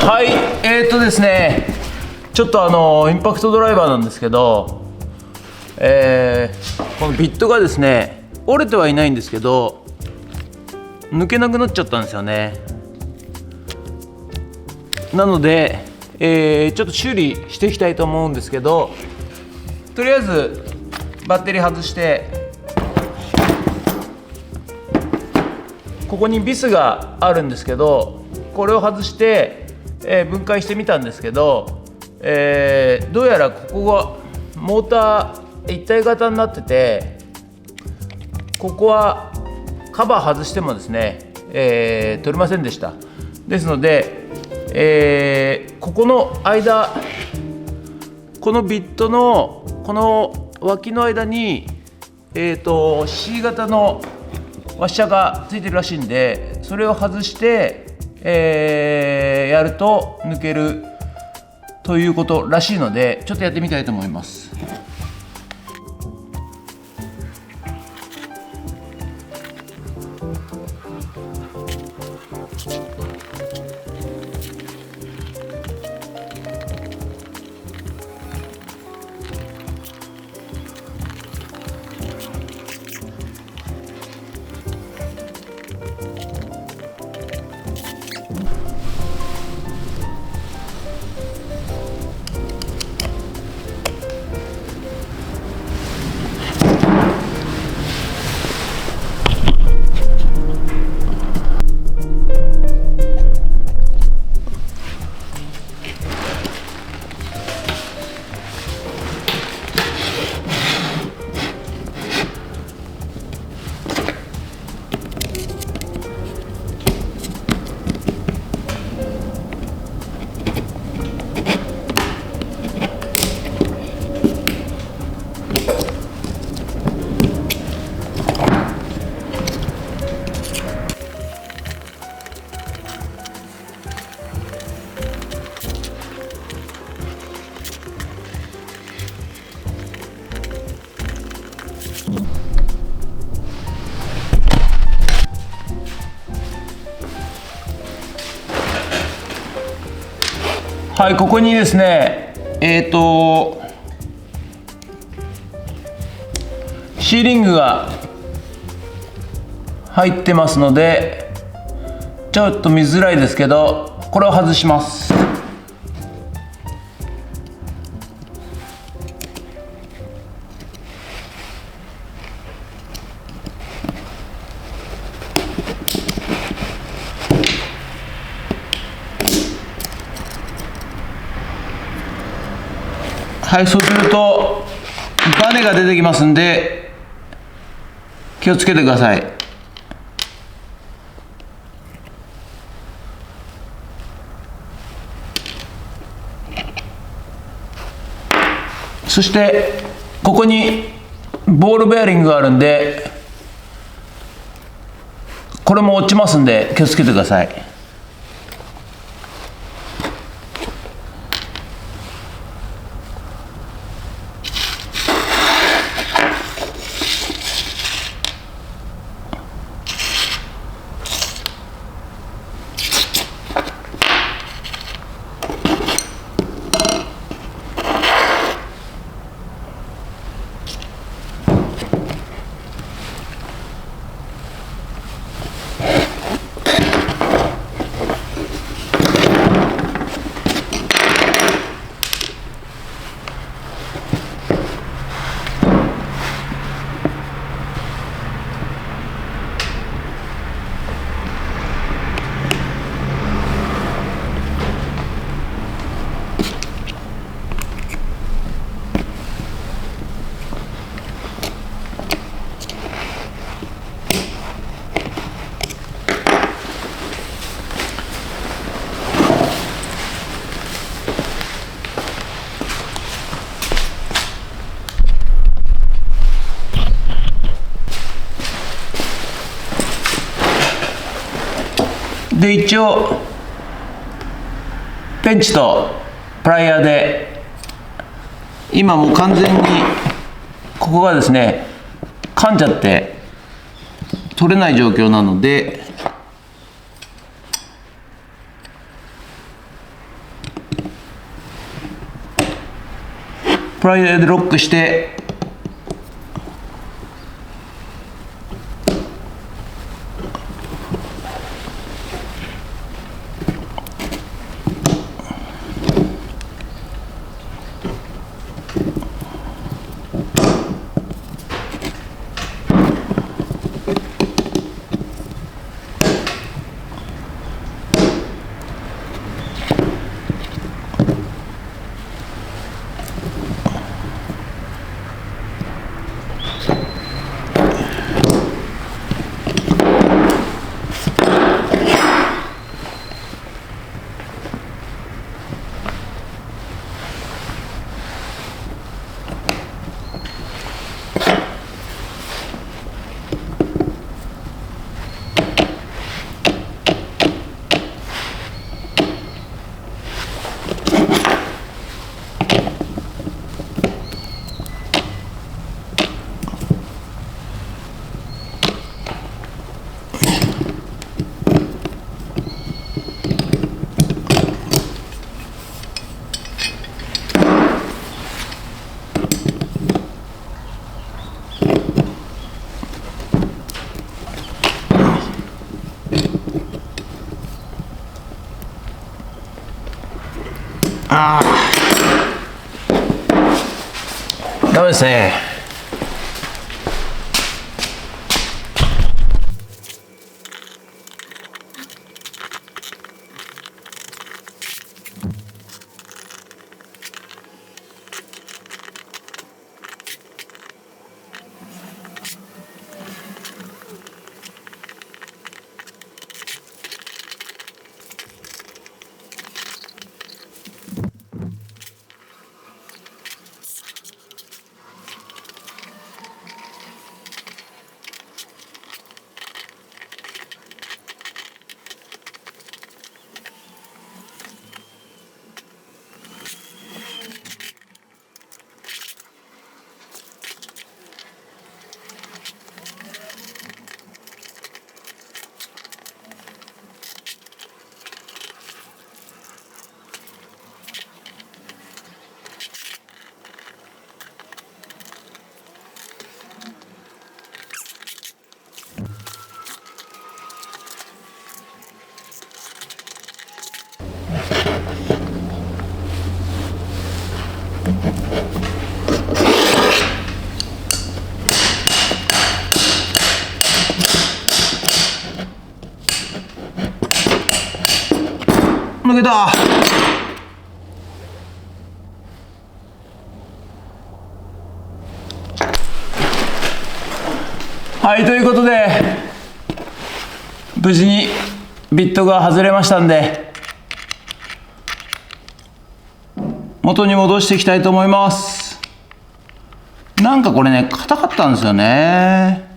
はい、ですね、ちょっとインパクトドライバーなんですけど、このビットがですね、折れてはいないんですけど、抜けなくなっちゃったんですよね。なので、ちょっと修理していきたいと思うんですけど、とりあえずバッテリー外して、ここにビスがあるんですけど、これを外して、分解してみたんですけど、どうやらここがモーター一体型になってて、ここはカバー外してもですね、取れませんでした。ですので、ここの間、このビットのこの脇の間に、C 型のワッシャーがついてるらしいんで、それを外して、やると抜けるということらしいので、ちょっとやってみたいと思います。はい、ここにですね、シーリングが入ってますので、ちょっと見づらいですけど、これを外します。はい、そうするとバネが出てきますんで、気をつけてください。そしてここにボールベアリングがあるんで、これも落ちますんで気をつけてください。で、一応ペンチとプライヤーで、今もう完全にここがですね噛んじゃって取れない状況なので、プライヤーでロックして、ダメですね。抜けた。はい、ということで無事にビットが外れましたんで元に戻していきたいと思います。なんかこれね硬かったんですよね。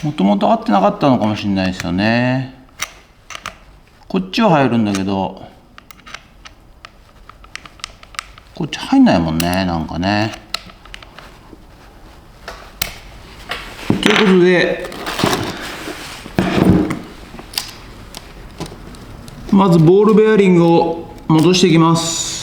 もともと合ってなかったのかもしれないですよね。こっちは入るんだけどこっち入んないもんね、なんかね。ということでまずボールベアリングを戻していきます。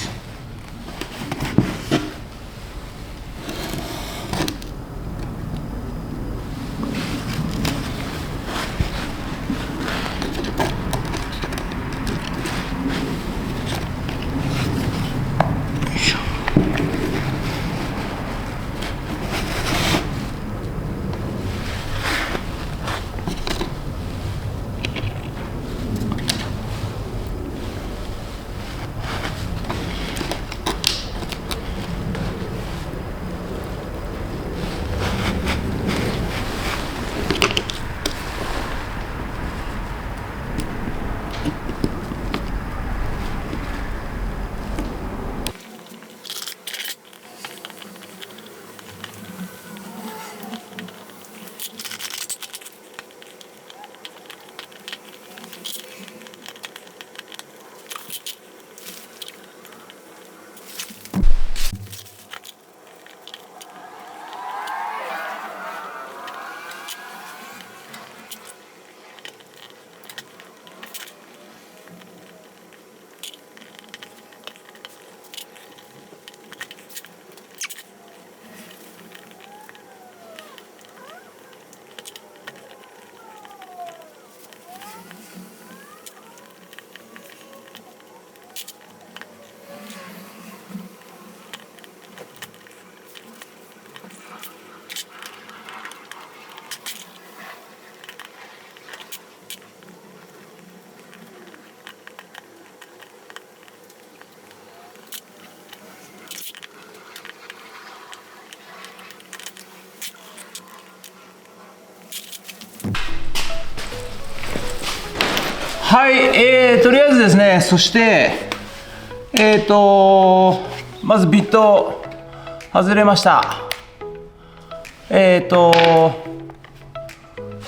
はい、とりあえずですね、そして、まずビット外れました。こ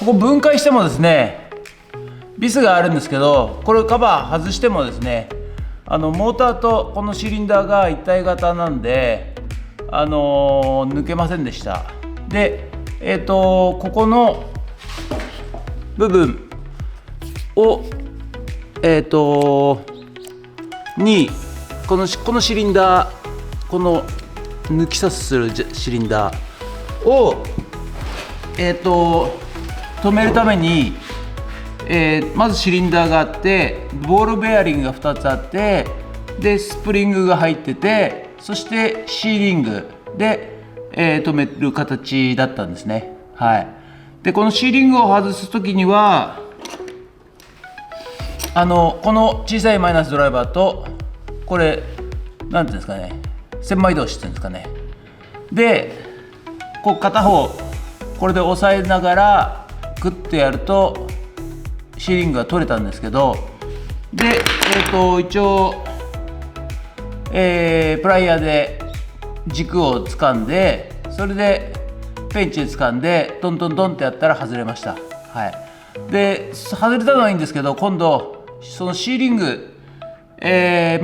こ分解してもですね、ビスがあるんですけど、これカバー外してもですね、モーターとこのシリンダーが一体型なんで、抜けませんでした。で、ここの部分をにこのシリンダー、この抜き差しするシリンダーを止めるために、まずシリンダーがあって、ボールベアリングが2つあって、でスプリングが入ってて、そしてシーリングで、止める形だったんですね。はい。でこのシーリングを外す時にはこの小さいマイナスドライバーと、これなんていうんですかね、千枚通しっていうんですかね、でこう片方これで押さえながらグッとやるとシーリングが取れたんですけど、で一応、プライヤーで軸を掴んで、それでペンチで掴んでトントントンってやったら外れました。はい。で外れたのはいいんですけど、今度そのシーリング、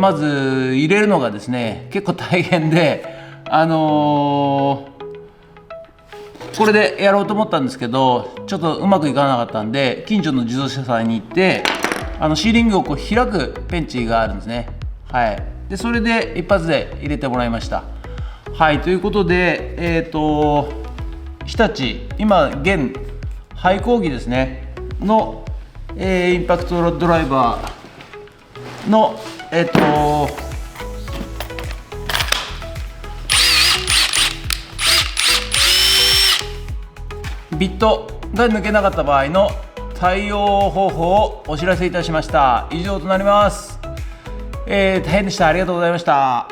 まず入れるのがですね、結構大変で、これでやろうと思ったんですけど、ちょっとうまくいかなかったんで、近所の自動車屋さんに行って、シーリングをこう開くペンチがあるんですね。はい。でそれで一発で入れてもらいました。はい。ということで、日立今現廃工機ですねの、インパクトドライバーのビットが抜けなかった場合の対応方法をお知らせいたしました。以上となります。大変でした。ありがとうございました。